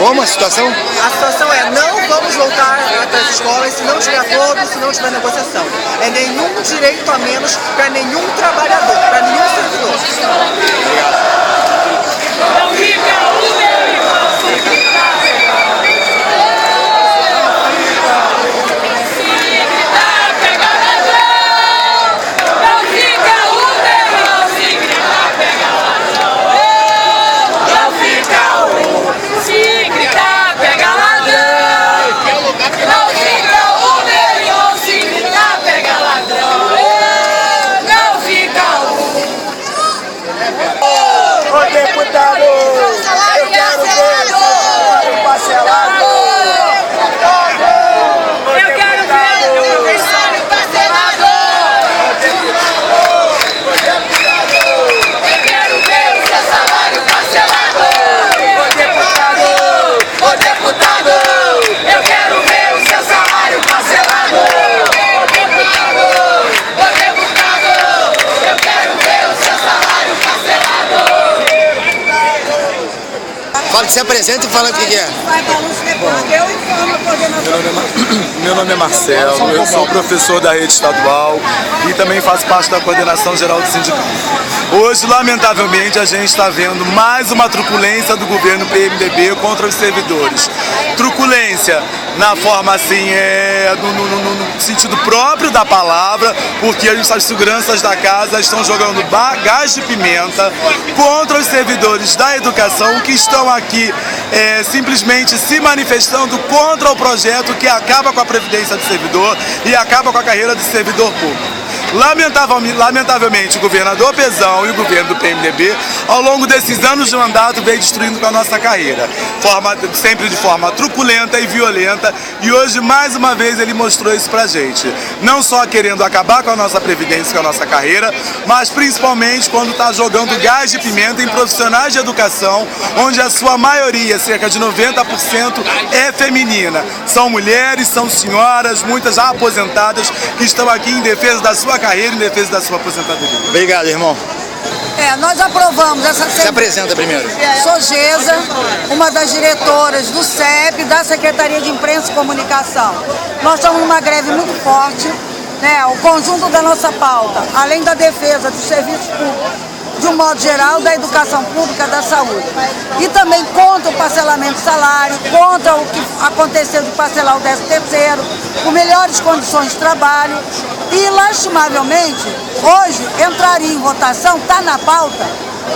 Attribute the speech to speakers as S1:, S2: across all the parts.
S1: Como a situação?
S2: A situação é, não vamos voltar às escolas se não tiver acordo, se não tiver negociação. É nenhum direito a menos para nenhum trabalhador, para nenhum servidor.
S1: Se apresenta e fala o que é.
S3: Meu nome é Marcelo, eu sou professor da rede estadual e também faço parte da coordenação geral do sindicato. Hoje, lamentavelmente, a gente está vendo mais uma truculência do governo PMDB contra os servidores. Truculência na forma assim, no sentido próprio da palavra, porque as seguranças da casa estão jogando gás de pimenta contra os servidores da educação que estão aqui simplesmente se manifestando contra o projeto que acaba com a previdência do servidor e acaba com a carreira do servidor público. Lamentavelmente, o governador Pezão e o governo do PMDB, ao longo desses anos de mandato, veio destruindo com a nossa carreira, sempre de forma truculenta e violenta, e hoje, mais uma vez, ele mostrou isso pra gente. Não só querendo acabar com a nossa previdência, com a nossa carreira, mas principalmente quando está jogando gás de pimenta em profissionais de educação, onde a sua maioria, cerca de 90%, é feminina. São mulheres, são senhoras, muitas já aposentadas, que estão aqui em defesa da sua carreira, em defesa da sua aposentadoria.
S1: Obrigado, irmão.
S4: Nós aprovamos essa...
S1: Se apresenta primeiro.
S4: Sou Geza, uma das diretoras do CEP, da Secretaria de Imprensa e Comunicação. Nós estamos numa greve muito forte, né? O conjunto da nossa pauta, além da defesa dos serviços públicos, de um modo geral, da educação pública, da saúde. E também contra o parcelamento do salário, contra o que aconteceu de parcelar o 13º, com melhores condições de trabalho. E, lastimavelmente, hoje, entraria em votação, está na pauta,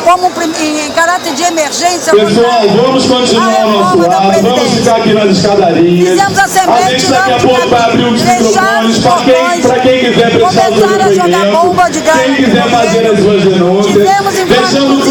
S4: como em caráter de emergência.
S5: Pessoal, vamos continuar ao nosso lado, vamos ficar aqui nas escadarias.
S4: Fizemos a
S5: gente daqui a pouco vai abrir os microfones para quem quiser prestar o seu depoimento, quem quiser fazer as suas denúncias. Deixamos